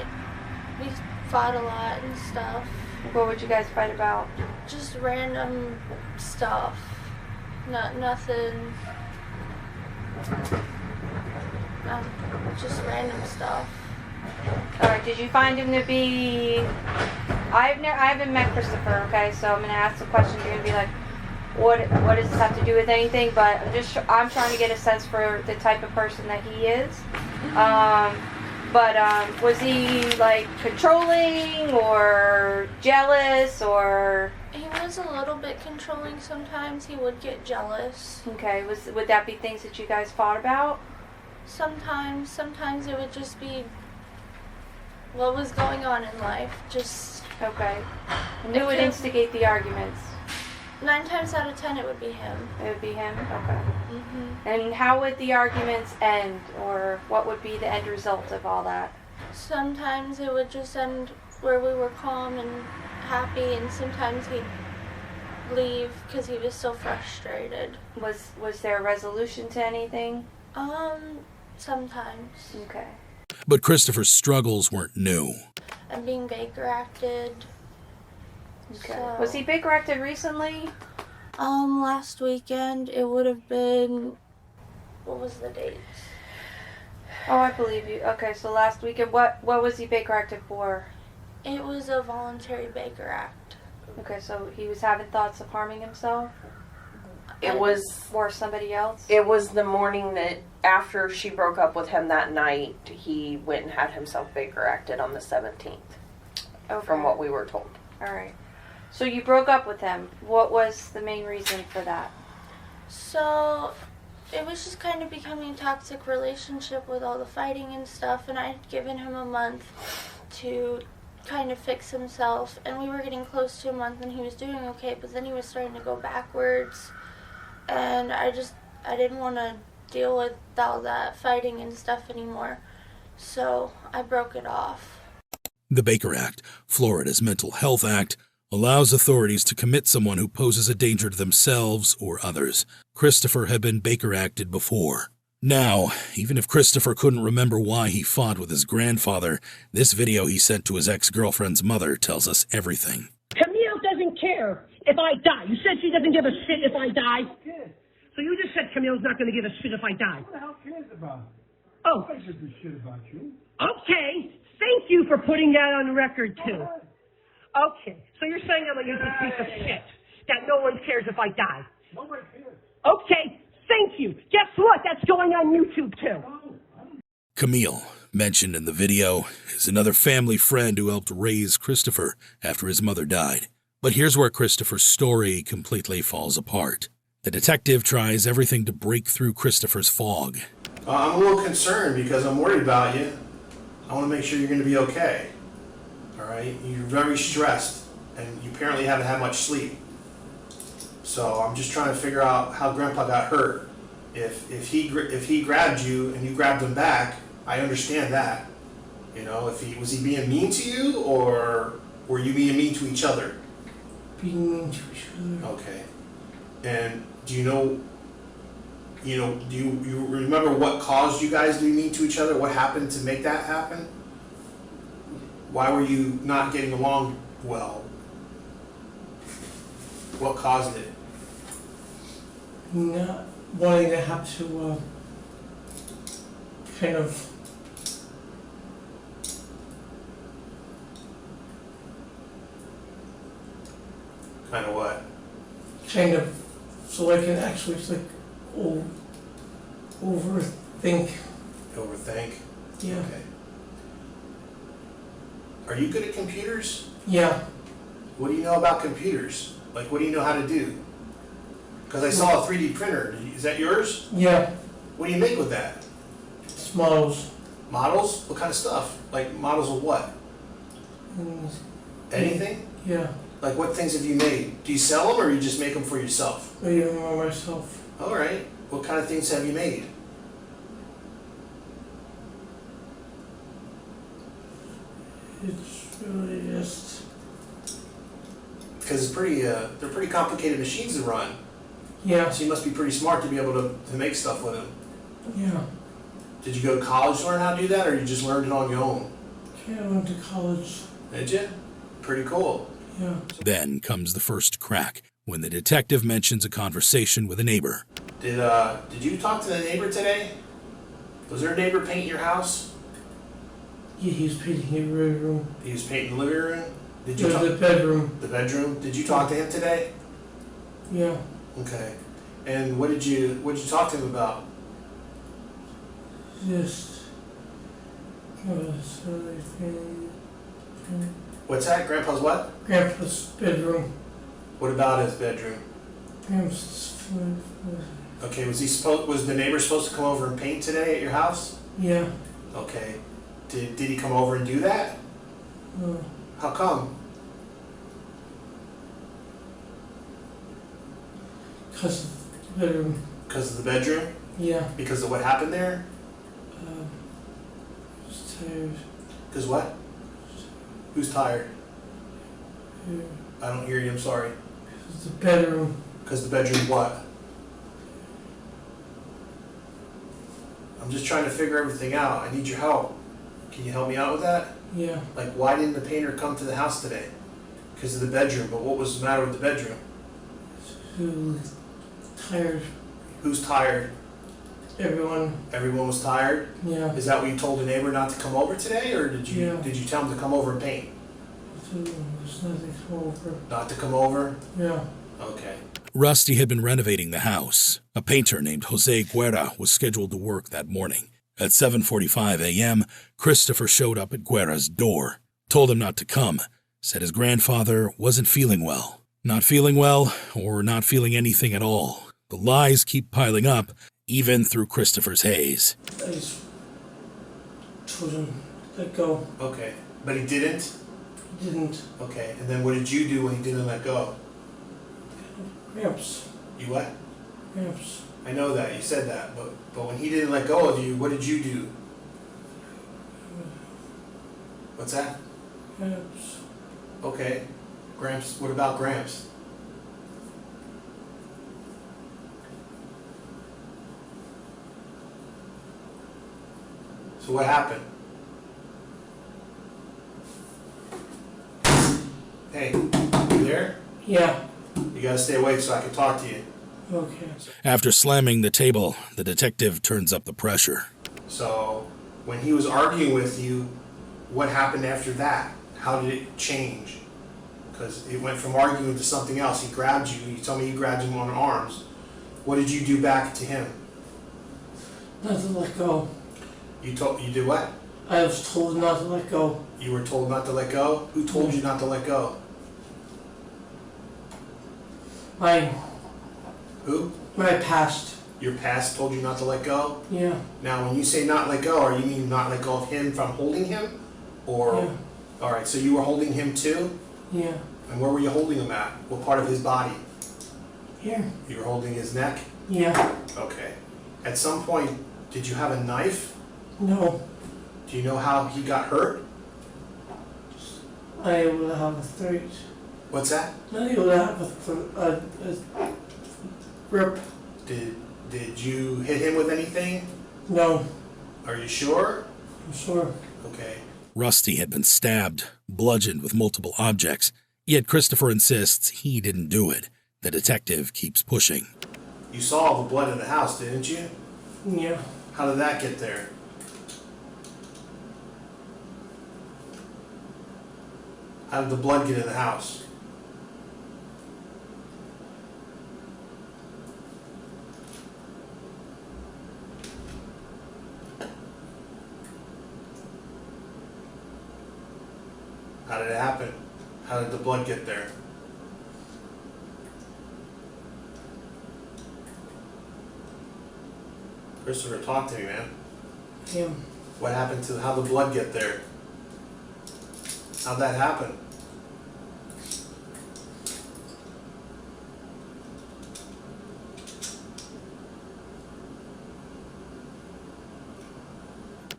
[SPEAKER 13] we fought a lot and stuff.
[SPEAKER 11] What would you guys fight about?
[SPEAKER 13] Just random stuff. Nothing. Just random stuff.
[SPEAKER 11] Alright, did you find him to be... I haven't met Christopher, okay, so I'm going to ask the question. You're going to be like, what does this have to do with anything? But I'm trying to get a sense for the type of person that he is. But was he like controlling or jealous or?
[SPEAKER 13] He was a little bit controlling sometimes. He would get jealous.
[SPEAKER 11] Okay, would that be things that you guys fought about?
[SPEAKER 13] Sometimes it would just be what was going on in life. Just
[SPEAKER 11] okay. And who would instigate the arguments?
[SPEAKER 13] 9 times out of 10 it would be him.
[SPEAKER 11] It would be him? Okay. And how would the arguments end, or what would be the end result of all that?
[SPEAKER 13] Sometimes it would just end where we were calm and happy, and sometimes he'd leave because he was so frustrated.
[SPEAKER 11] Was there a resolution to anything?
[SPEAKER 13] Sometimes.
[SPEAKER 11] Okay.
[SPEAKER 4] But Christopher's struggles weren't new.
[SPEAKER 13] And being Baker acted.
[SPEAKER 11] Okay.
[SPEAKER 13] So,
[SPEAKER 11] Was he Baker acted recently?
[SPEAKER 13] Last weekend. It would have been, what was the date?
[SPEAKER 11] Oh, I believe you. Okay, so last weekend, what was he Baker acted for?
[SPEAKER 13] It was a voluntary Baker act.
[SPEAKER 11] Okay, so he was having thoughts of harming himself?
[SPEAKER 1] It was...
[SPEAKER 11] Or somebody else?
[SPEAKER 1] It was the morning that after she broke up with him that night, he went and had himself Baker acted on the 17th.
[SPEAKER 11] Okay.
[SPEAKER 1] From what we were told.
[SPEAKER 11] All right. So you broke up with him. What was the main reason for that?
[SPEAKER 13] So it was just kind of becoming a toxic relationship with all the fighting and stuff, and I'd given him a month to kind of fix himself, and we were getting close to a month and he was doing okay, but then he was starting to go backwards, and I didn't want to deal with all that fighting and stuff anymore, so I broke it off.
[SPEAKER 4] The Baker Act, Florida's Mental Health Act, allows authorities to commit someone who poses a danger to themselves or others. Christopher had been Baker acted before. Now, even if Christopher couldn't remember why he fought with his grandfather, this video he sent to his ex-girlfriend's mother tells us everything.
[SPEAKER 1] Camille doesn't care if I die. You said she doesn't give a shit if I die. So you just said Camille's not going to give a shit if I die.
[SPEAKER 14] What the hell cares about it?
[SPEAKER 1] Oh.
[SPEAKER 14] I give a shit about you.
[SPEAKER 1] Okay. Thank you for putting that on record, too. Okay. So you're saying I'm a useless piece of shit, that no one cares if I die.
[SPEAKER 14] Nobody cares.
[SPEAKER 1] Okay. Thank you. Guess what? That's going on YouTube, too.
[SPEAKER 4] Camille, mentioned in the video, is another family friend who helped raise Christopher after his mother died. But here's where Christopher's story completely falls apart. The detective tries everything to break through Christopher's fog.
[SPEAKER 9] I'm a little concerned because I'm worried about you. I want to make sure you're going to be okay. All right? You're very stressed, and you apparently haven't had much sleep. So I'm just trying to figure out how Grandpa got hurt. If he grabbed you and you grabbed him back, I understand that. You know, was he being mean to you, or were you being mean to each other?
[SPEAKER 14] Being mean to each other.
[SPEAKER 9] Okay. And do you remember what caused you guys to be mean to each other? What happened to make that happen? Why were you not getting along well? What caused it?
[SPEAKER 14] Not wanting to have to kind of
[SPEAKER 9] what?
[SPEAKER 14] Kind of, so I can actually overthink.
[SPEAKER 9] Overthink?
[SPEAKER 14] Yeah.
[SPEAKER 9] Okay. Are you good at computers?
[SPEAKER 14] Yeah.
[SPEAKER 9] What do you know about computers? Like, what do you know how to do? Because I saw a 3D printer. Is that yours?
[SPEAKER 14] Yeah.
[SPEAKER 9] What do you make with that?
[SPEAKER 14] It's models.
[SPEAKER 9] Models? What kind of stuff? Like models of what? Anything?
[SPEAKER 14] Yeah.
[SPEAKER 9] Like what things have you made? Do you sell them or you just make them for yourself?
[SPEAKER 14] I make them myself.
[SPEAKER 9] All right. What kind of things have you made?
[SPEAKER 14] It's really just
[SPEAKER 9] because it's pretty. They're pretty complicated machines to run.
[SPEAKER 14] Yeah.
[SPEAKER 9] So you must be pretty smart to be able to make stuff with them.
[SPEAKER 14] Yeah.
[SPEAKER 9] Did you go to college to learn how to do that, or you just learned it on your own?
[SPEAKER 14] Yeah, I went to college.
[SPEAKER 9] Did you? Pretty cool.
[SPEAKER 14] Yeah.
[SPEAKER 4] Then comes the first crack, when the detective mentions a conversation with a neighbor.
[SPEAKER 9] Did you talk to the neighbor today? Was there a neighbor painting your house?
[SPEAKER 14] Yeah, he was painting the living room.
[SPEAKER 9] He was painting the living room? Did you
[SPEAKER 14] the bedroom.
[SPEAKER 9] The bedroom? Did you talk to him today?
[SPEAKER 14] Yeah.
[SPEAKER 9] Okay. And what did you talk to him about?
[SPEAKER 14] Just
[SPEAKER 9] What's that? Grandpa's what?
[SPEAKER 14] Grandpa's bedroom.
[SPEAKER 9] What about his bedroom?
[SPEAKER 14] Grandpa's
[SPEAKER 9] Okay, was the neighbor supposed to come over and paint today at your house?
[SPEAKER 14] Yeah.
[SPEAKER 9] Okay. Did he come over and do that?
[SPEAKER 14] No.
[SPEAKER 9] How come?
[SPEAKER 14] Because of the bedroom.
[SPEAKER 9] Because of the bedroom?
[SPEAKER 14] Yeah.
[SPEAKER 9] Because of what happened there?
[SPEAKER 14] Just tired.
[SPEAKER 9] Because what? Who's tired?
[SPEAKER 14] Yeah.
[SPEAKER 9] I don't hear you, I'm sorry.
[SPEAKER 14] Because the bedroom.
[SPEAKER 9] Because the bedroom what? I'm just trying to figure everything out. I need your help. Can you help me out with that?
[SPEAKER 14] Yeah.
[SPEAKER 9] Like, why didn't the painter come to the house today? Because of the bedroom, but what was the matter with the bedroom?
[SPEAKER 14] Tired.
[SPEAKER 9] Who's tired?
[SPEAKER 14] Everyone.
[SPEAKER 9] Everyone was tired?
[SPEAKER 14] Yeah.
[SPEAKER 9] Is that what you told the neighbor not to come over today, or did you tell him to come over and paint?
[SPEAKER 14] There's nothing to come over.
[SPEAKER 9] Not to come over?
[SPEAKER 14] Yeah.
[SPEAKER 9] Okay.
[SPEAKER 4] Rusty had been renovating the house. A painter named Jose Guerra was scheduled to work that morning. At 7:45 a.m., Christopher showed up at Guerra's door, told him not to come, said his grandfather wasn't feeling well. Not feeling well, or not feeling anything at all. The lies keep piling up, even through Christopher's haze.
[SPEAKER 14] I just told him, let go.
[SPEAKER 9] Okay. But he didn't?
[SPEAKER 14] He didn't.
[SPEAKER 9] Okay. And then what did you do when he didn't let go?
[SPEAKER 14] Gramps.
[SPEAKER 9] You what?
[SPEAKER 14] Gramps.
[SPEAKER 9] I know that. You said that. But when he didn't let go of you, what did you do? What's that?
[SPEAKER 14] Gramps.
[SPEAKER 9] Okay. Gramps. What about Gramps? So what happened? Hey, you there?
[SPEAKER 14] Yeah.
[SPEAKER 9] You gotta stay awake so I can talk to you.
[SPEAKER 14] Okay.
[SPEAKER 4] After slamming the table, the detective turns up the pressure.
[SPEAKER 9] So, when he was arguing with you, what happened after that? How did it change? Because it went from arguing to something else. He grabbed you. You told me you grabbed him on the arms. What did you do back to him?
[SPEAKER 14] Not to let go.
[SPEAKER 9] You did what?
[SPEAKER 14] I was told not to let go.
[SPEAKER 9] You were told not to let go? Who told you not to let go? Who?
[SPEAKER 14] My past.
[SPEAKER 9] Your past told you not to let go?
[SPEAKER 14] Yeah.
[SPEAKER 9] Now, when you say not let go, are you mean not let go of him from holding him? Or,
[SPEAKER 14] yeah.
[SPEAKER 9] All right, so you were holding him too?
[SPEAKER 14] Yeah.
[SPEAKER 9] And where were you holding him at? What part of his body?
[SPEAKER 14] Here.
[SPEAKER 9] You were holding his neck?
[SPEAKER 14] Yeah.
[SPEAKER 9] Okay. At some point, did you have a knife?
[SPEAKER 14] No.
[SPEAKER 9] Do you know how he got hurt?
[SPEAKER 14] I will have a threat.
[SPEAKER 9] What's that?
[SPEAKER 14] I will have a grip.
[SPEAKER 9] Did you hit him with anything?
[SPEAKER 14] No.
[SPEAKER 9] Are you sure?
[SPEAKER 14] I'm sure.
[SPEAKER 9] Okay.
[SPEAKER 4] Rusty had been stabbed, bludgeoned with multiple objects, yet Christopher insists he didn't do it. The detective keeps pushing.
[SPEAKER 9] You saw all the blood in the house, didn't you?
[SPEAKER 14] Yeah.
[SPEAKER 9] How did that get there? How did the blood get in the house? How did it happen? How did the blood get there? Christopher, talk to me, man.
[SPEAKER 14] Yeah.
[SPEAKER 9] What happened to how the blood get there? How'd that happen?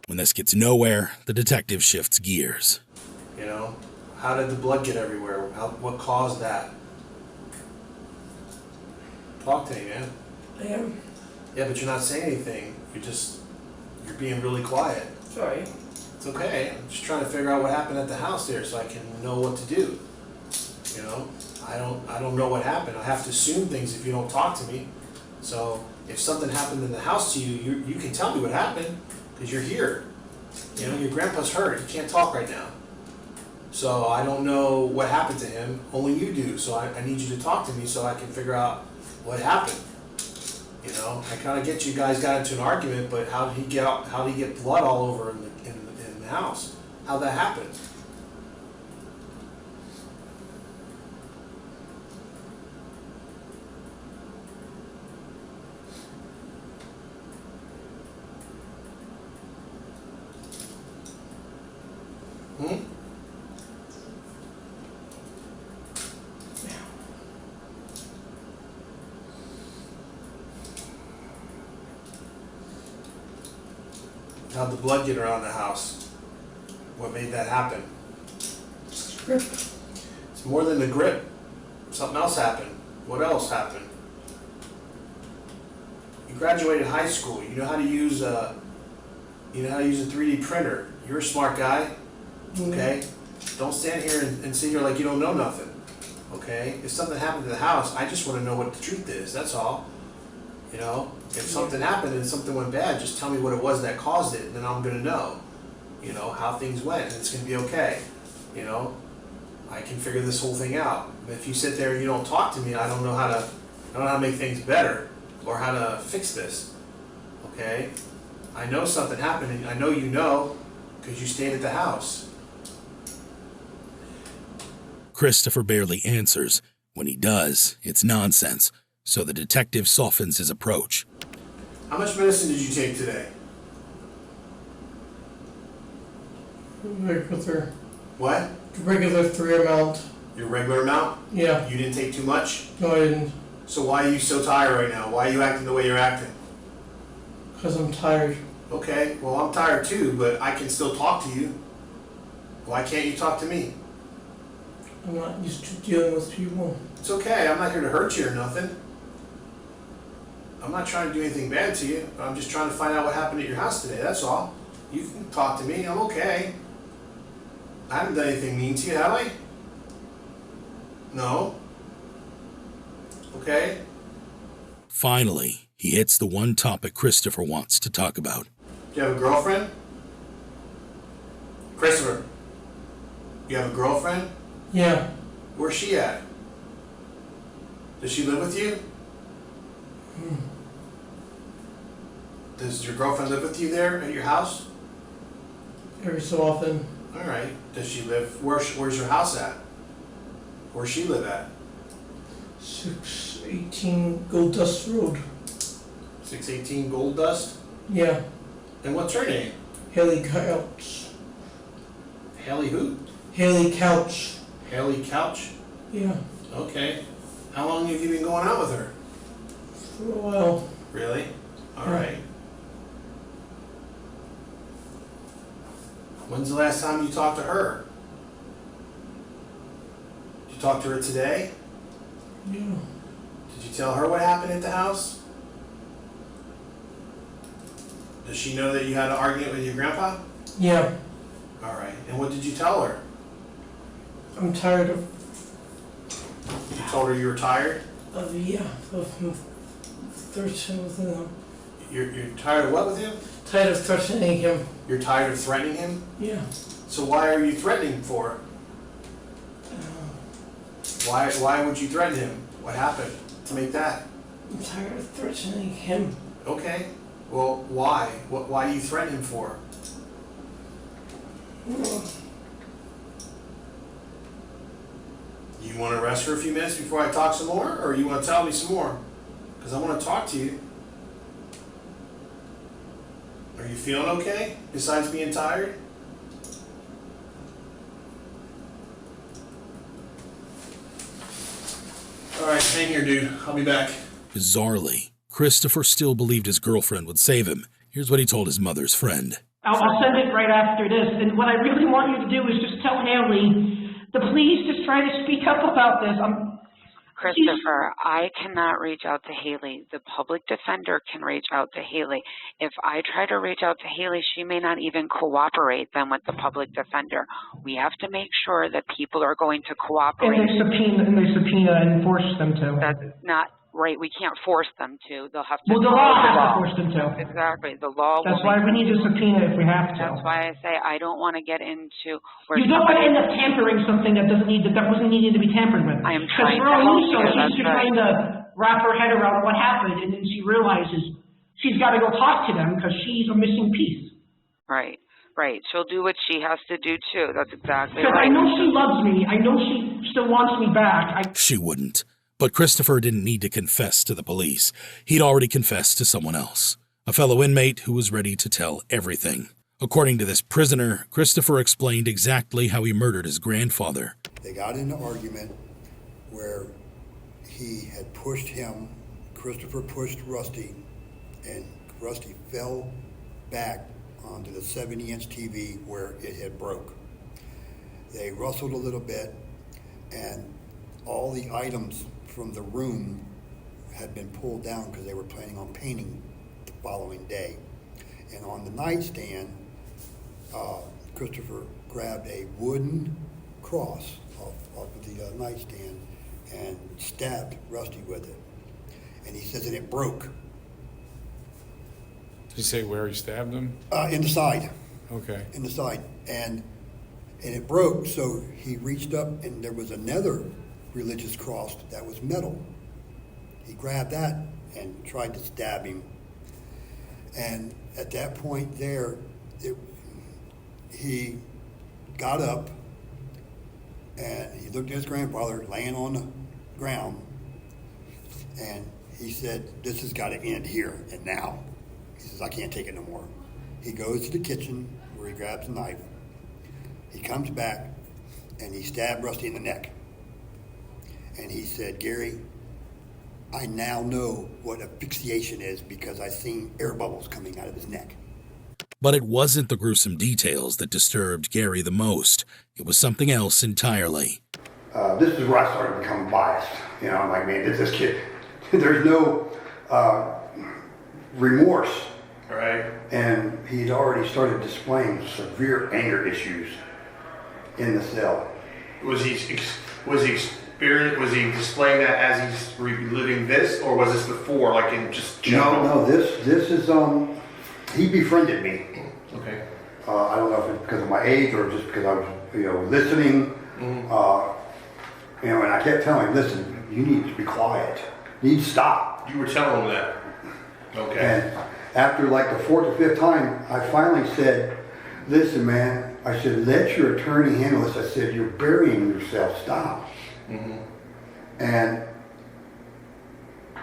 [SPEAKER 4] When this gets nowhere, the detective shifts gears.
[SPEAKER 9] You know, how did the blood get everywhere? What caused that? Talk to me, man.
[SPEAKER 14] I am.
[SPEAKER 9] Yeah, but you're not saying anything. You're being really quiet.
[SPEAKER 14] Sorry.
[SPEAKER 9] It's okay. I'm just trying to figure out what happened at the house there so I can know what to do. You know, I don't know what happened. I have to assume things if you don't talk to me. So if something happened in the house to you, you can tell me what happened because you're here. You know, your grandpa's hurt. He can't talk right now. So I don't know what happened to him. Only you do. So I need you to talk to me so I can figure out what happened. You know, I kind of get you guys got into an argument, but how did he get blood all over in the house. How'd that happen? How'd the blood get around the house? What made that happen?
[SPEAKER 14] Grip.
[SPEAKER 9] It's more than the grip. Something else happened. What else happened? You graduated high school. You know how to use a 3D printer. You're a smart guy, okay? Don't stand here and sit here like you don't know nothing, okay? If something happened to the house, I just want to know what the truth is. That's all. You know, if something happened and something went bad, just tell me what it was that caused it, and then I'm gonna know, you know, how things went, and it's gonna be okay. You know, I can figure this whole thing out. But if you sit there and you don't talk to me, I don't know how to make things better or how to fix this. Okay? I know something happened, and I know you know because you stayed at the house.
[SPEAKER 4] Christopher barely answers. When he does, it's nonsense. So the detective softens his approach.
[SPEAKER 9] How much medicine did you take today?
[SPEAKER 14] Regular.
[SPEAKER 9] What?
[SPEAKER 14] Regular 3 amount.
[SPEAKER 9] Your regular amount?
[SPEAKER 14] Yeah.
[SPEAKER 9] You didn't take too much?
[SPEAKER 14] No, I didn't.
[SPEAKER 9] So why are you so tired right now? Why are you acting the way you're acting?
[SPEAKER 14] Because I'm tired.
[SPEAKER 9] Okay, well I'm tired too, but I can still talk to you. Why can't you talk to me?
[SPEAKER 14] I'm not used to dealing with people.
[SPEAKER 9] It's okay, I'm not here to hurt you or nothing. I'm not trying to do anything bad to you. I'm just trying to find out what happened at your house today, that's all. You can talk to me, I'm okay. I haven't done anything mean to you, have I? No. Okay.
[SPEAKER 4] Finally, he hits the one topic Christopher wants to talk about.
[SPEAKER 9] Do you have a girlfriend? Christopher, you have a girlfriend?
[SPEAKER 14] Yeah.
[SPEAKER 9] Where's she at? Does she live with you? Does your girlfriend live with you there at your house?
[SPEAKER 14] Every so often.
[SPEAKER 9] All right. Does she live? Where's your house at? Where's she live at?
[SPEAKER 14] 618 Gold Dust Road.
[SPEAKER 9] 618 Gold Dust?
[SPEAKER 14] Yeah.
[SPEAKER 9] And what's her name?
[SPEAKER 14] Haley Couch.
[SPEAKER 9] Haley who?
[SPEAKER 14] Haley Couch.
[SPEAKER 9] Haley Couch?
[SPEAKER 14] Yeah.
[SPEAKER 9] Okay. How long have you been going out with her?
[SPEAKER 14] For a while.
[SPEAKER 9] Really? All
[SPEAKER 14] Yeah.
[SPEAKER 9] right. When's the last time you talked to her? Did you talk to her today?
[SPEAKER 14] Yeah.
[SPEAKER 9] Did you tell her what happened at the house? Does she know that you had an argument with your grandpa?
[SPEAKER 14] Yeah.
[SPEAKER 9] All right. And what did you tell her?
[SPEAKER 14] I'm tired of.
[SPEAKER 9] You told her you were tired?
[SPEAKER 14] Of 13 with him.
[SPEAKER 9] You're tired of what with him?
[SPEAKER 14] Tired of threatening him.
[SPEAKER 9] You're tired of threatening him?
[SPEAKER 14] Yeah.
[SPEAKER 9] So why are you threatening him for? Why would you threaten him? What happened to make that?
[SPEAKER 14] I'm tired of threatening him.
[SPEAKER 9] Okay. Well, why? Why do you threaten him for? You want to rest for a few minutes before I talk some more? Or you want to tell me some more? Because I want to talk to you. Are you feeling okay, besides being tired? All right, hang here, dude. I'll be back.
[SPEAKER 4] Bizarrely, Christopher still believed his girlfriend would save him. Here's what he told his mother's friend.
[SPEAKER 5] I'll send it right after this. And what I really want you to do is just tell Haley to please just try to speak up about this.
[SPEAKER 6] Christopher, I cannot reach out to Haley. The public defender can reach out to Haley. If I try to reach out to Haley, she may not even cooperate then with the public defender. We have to make sure that people are going to cooperate.
[SPEAKER 5] And they subpoena and force them to.
[SPEAKER 6] That's not right. We can't force them to. They'll have to.
[SPEAKER 5] Well, the law has to force them to.
[SPEAKER 6] Exactly. The law.
[SPEAKER 5] That's why we need a subpoena if we have to.
[SPEAKER 6] That's why I say I don't want to get into where
[SPEAKER 5] you don't want to end up tampering something that wasn't needed to be tampered with.
[SPEAKER 6] I am trying to
[SPEAKER 5] help
[SPEAKER 6] you.
[SPEAKER 5] She's trying to wrap her head around what happened, and then she realizes she's got to go talk to them because she's a missing piece.
[SPEAKER 6] Right. Right. She'll do what she has to do too. That's exactly
[SPEAKER 1] Because
[SPEAKER 6] right.
[SPEAKER 1] I know she loves me. I know she still wants me back.
[SPEAKER 4] She wouldn't. But Christopher didn't need to confess to the police. He'd already confessed to someone else, a fellow inmate who was ready to tell everything. According to this prisoner, Christopher explained exactly how he murdered his grandfather.
[SPEAKER 15] They got in an argument where he had pushed him, Christopher pushed Rusty, and Rusty fell back onto the 70-inch TV where it had broke. They wrestled a little bit, and all the items from the room had been pulled down because they were planning on painting the following day. And on the nightstand, Christopher grabbed a wooden cross off of the nightstand and stabbed Rusty with it. And he says that it broke.
[SPEAKER 16] Did he say where he stabbed him?
[SPEAKER 15] In the side.
[SPEAKER 16] Okay.
[SPEAKER 15] In the side. And it broke, so he reached up and there was another religious cross that was metal. He grabbed that and tried to stab him. And at that point there, he got up and he looked at his grandfather laying on the ground, and he said, "This has got to end here and now." He says, "I can't take it no more." He goes to the kitchen where he grabs a knife. He comes back and he stabbed Rusty in the neck. And he said, "Gary, I now know what asphyxiation is because I've seen air bubbles coming out of his neck."
[SPEAKER 4] But it wasn't the gruesome details that disturbed Gary the most. It was something else entirely.
[SPEAKER 15] This is where I started becoming biased. You know, I'm like, man, this kid, there's no remorse.
[SPEAKER 9] Right.
[SPEAKER 15] And he'd already started displaying severe anger issues in the cell.
[SPEAKER 9] Was he displaying that as he's reliving this, or was this before, like in just general?
[SPEAKER 15] No, this is he befriended me.
[SPEAKER 9] Okay.
[SPEAKER 15] I don't know if it's because of my age or just because I was, listening. And I kept telling him, "Listen, you need to be quiet. You need to stop."
[SPEAKER 9] You were telling him that. Okay.
[SPEAKER 15] And after like the fourth or fifth time, I finally said, "Listen, man," I said, "let your attorney handle this." I said, "You're burying yourself. Stop." And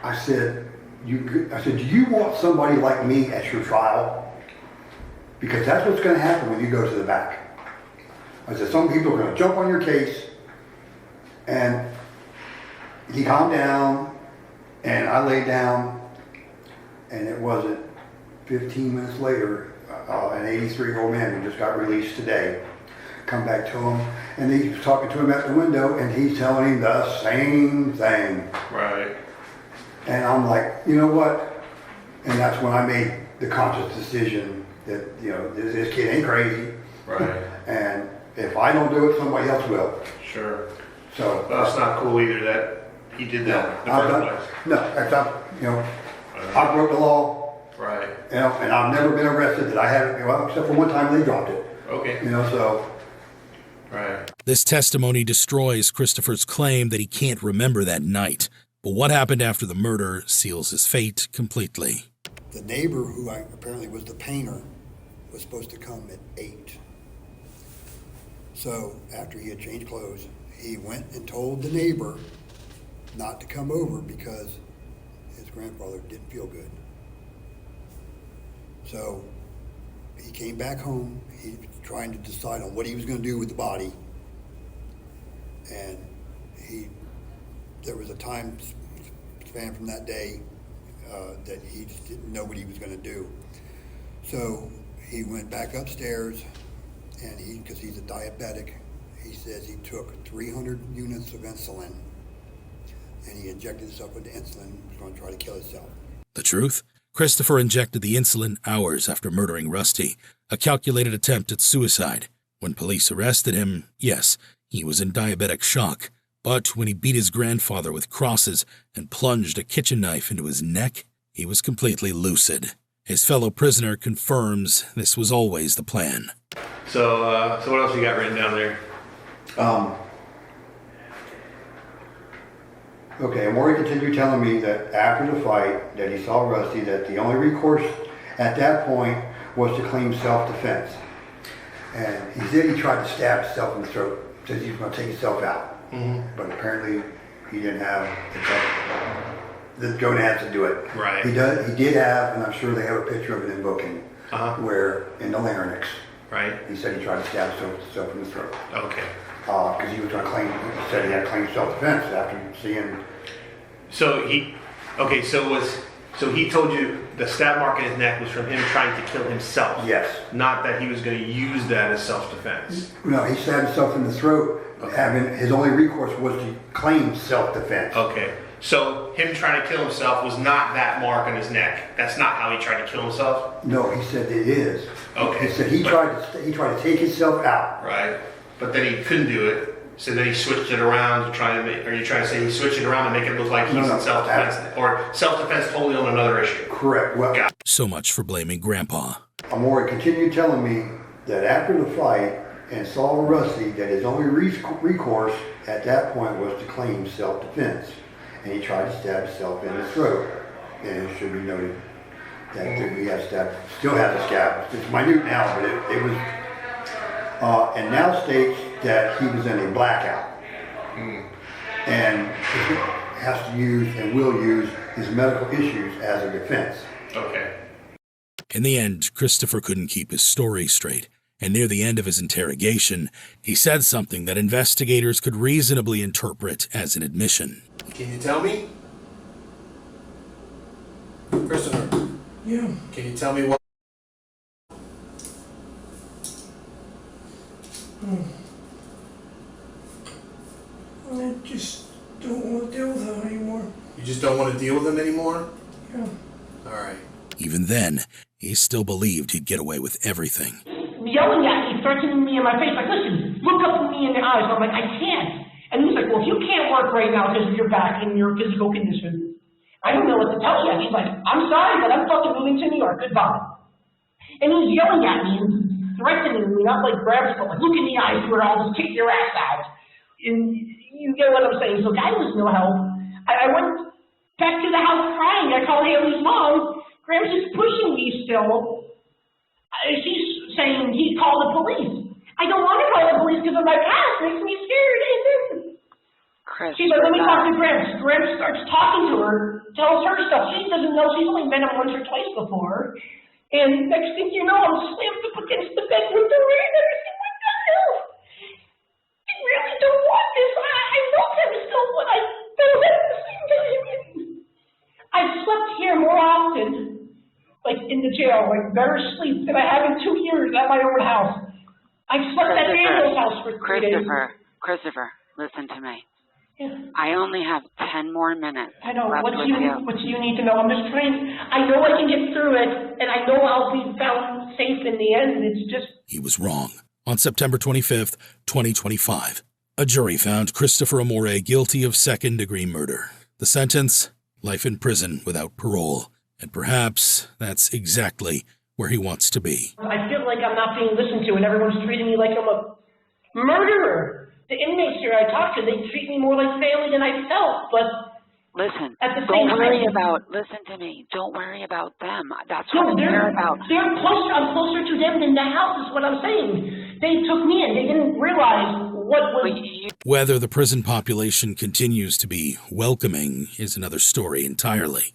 [SPEAKER 15] I said, "Do you want somebody like me at your trial? Because that's what's going to happen when you go to the back." I said, "Some people are going to jump on your case." And he calmed down, and I laid down, and it wasn't 15 minutes later, an 83-year-old man who just got released today come back to him, and he was talking to him at the window, and he's telling him the same thing.
[SPEAKER 9] Right.
[SPEAKER 15] And I'm like, you know what? And that's when I made the conscious decision that, this kid ain't crazy.
[SPEAKER 9] Right.
[SPEAKER 15] And if I don't do it, somebody else will.
[SPEAKER 9] Sure.
[SPEAKER 15] So
[SPEAKER 9] that's not cool either that he did that in the first place.
[SPEAKER 15] No, that's not, I broke the law.
[SPEAKER 9] Right.
[SPEAKER 15] And I've never been arrested that I haven't, except for one time they dropped it.
[SPEAKER 9] Okay.
[SPEAKER 15] So.
[SPEAKER 9] Right.
[SPEAKER 4] This testimony destroys Christopher's claim that he can't remember that night. But what happened after the murder seals his fate completely.
[SPEAKER 15] The neighbor, who apparently was the painter, was supposed to come at 8. So after he had changed clothes, he went and told the neighbor not to come over because his grandfather didn't feel good. So he came back home. He was trying to decide on what he was going to do with the body. And there was a time span from that day that he just didn't know what he was going to do. So he went back upstairs, and because he's a diabetic, he says he took 300 units of insulin, and he injected himself with the insulin. He was going to try to kill himself.
[SPEAKER 4] The truth? Christopher injected the insulin hours after murdering Rusty, a calculated attempt at suicide. When police arrested him, yes, he was in diabetic shock. But when he beat his grandfather with crosses and plunged a kitchen knife into his neck, he was completely lucid. His fellow prisoner confirms this was always the plan.
[SPEAKER 9] So what else you got written down there?
[SPEAKER 15] Okay, Maury continued telling me that after the fight that he saw Rusty, that the only recourse at that point was to claim self-defense. And he said he tried to stab himself in the throat, says he was going to take himself out. But apparently he didn't have the gonads to do it.
[SPEAKER 9] Right.
[SPEAKER 15] He did have, and I'm sure they have a picture of it in booking, where in the larynx.
[SPEAKER 9] Right.
[SPEAKER 15] He said he tried to stab himself in the throat.
[SPEAKER 9] Okay.
[SPEAKER 15] Because he was going to claim, he said he had to claim self-defense after seeing.
[SPEAKER 9] So he told you the stab mark in his neck was from him trying to kill himself.
[SPEAKER 15] Yes.
[SPEAKER 9] Not that he was going to use that as self-defense.
[SPEAKER 15] No, he stabbed himself in the throat. His only recourse was to claim self-defense.
[SPEAKER 9] Okay. So him trying to kill himself was not that mark on his neck. That's not how he tried to kill himself.
[SPEAKER 15] No, he said it is.
[SPEAKER 9] Okay.
[SPEAKER 15] He said he tried to take himself out.
[SPEAKER 9] Right. But then he couldn't do it. So then he switched it around to try to make. Are you trying to say he switched it around to make it look like he's in self-defense, or self-defense totally on another issue?
[SPEAKER 15] Correct. Well,
[SPEAKER 4] So much for blaming Grandpa.
[SPEAKER 15] Amore continued telling me that after the fight and saw Rusty, that his only recourse at that point was to claim self-defense, and he tried to stab himself in the throat. And it should be noted that he has still has a scab. It's minute now, but it was, and now states that he was in a blackout, and has to use and will use his medical issues as a defense.
[SPEAKER 9] Okay.
[SPEAKER 4] In the end, Christopher couldn't keep his story straight, and near the end of his interrogation, he said something that investigators could reasonably interpret as an admission.
[SPEAKER 9] Can you tell me? Christopher.
[SPEAKER 14] Yeah.
[SPEAKER 9] Can you tell me what?
[SPEAKER 14] I just don't want to deal with them anymore.
[SPEAKER 9] You just don't want to deal with them anymore?
[SPEAKER 14] Yeah.
[SPEAKER 9] All right.
[SPEAKER 4] Even then, he still believed he'd get away with everything.
[SPEAKER 5] Yelling at me, threatening me in my face, like, listen, look up at me in the eyes. And I'm like, I can't. And he's like, well, if you can't work right now because of your back and your physical condition, I don't know what to tell you. And he's like, I'm sorry, but I'm fucking moving to New York. Goodbye. And he's yelling at me and threatening me, not like grab stuff, like, look in the eyes or I'll just kick your ass out. And you get what I'm saying. So guy was no help. I went back to the house crying. I called Haley's mom. Graham's just pushing me still. She's saying he'd call the police. I don't want to call the police because of my past. It makes me scared.
[SPEAKER 6] Chris,
[SPEAKER 5] She's like, let me talk to Graham. Graham starts talking to her, tells her stuff. She doesn't know. She's only met him once or twice before. And next thing you know, I'm slammed up against the bed with the rain and everything. What the hell? I really don't want this. I love him still, but I don't at the same time. I've slept here more often, like in the jail, like better sleep than I have in 2 years at my own house. I've slept at Daniel's house for 3 days.
[SPEAKER 6] Christopher, listen to me.
[SPEAKER 5] Yeah.
[SPEAKER 6] I only have 10 more minutes.
[SPEAKER 5] I know.
[SPEAKER 6] left
[SPEAKER 5] What do
[SPEAKER 6] with
[SPEAKER 5] you need to know? I'm just trying. I know I can get through it, and I know I'll be found safe in the end. It's just.
[SPEAKER 4] He was wrong. On September 25th, 2025, a jury found Christopher Amore guilty of second-degree murder. The sentence, life in prison without parole. And perhaps that's exactly where he wants to be.
[SPEAKER 5] I feel like I'm not being listened to, and everyone's treating me like I'm a murderer. The inmates here I talk to, they treat me more like family than I felt, but
[SPEAKER 6] listen,
[SPEAKER 5] at the
[SPEAKER 6] don't
[SPEAKER 5] same
[SPEAKER 6] worry
[SPEAKER 5] time,
[SPEAKER 6] about, listen to me, don't worry about them. That's what I care about.
[SPEAKER 5] I'm closer to them than the house is what I'm saying. They took me in. They didn't realize what was...
[SPEAKER 4] Whether the prison population continues to be welcoming is another story entirely.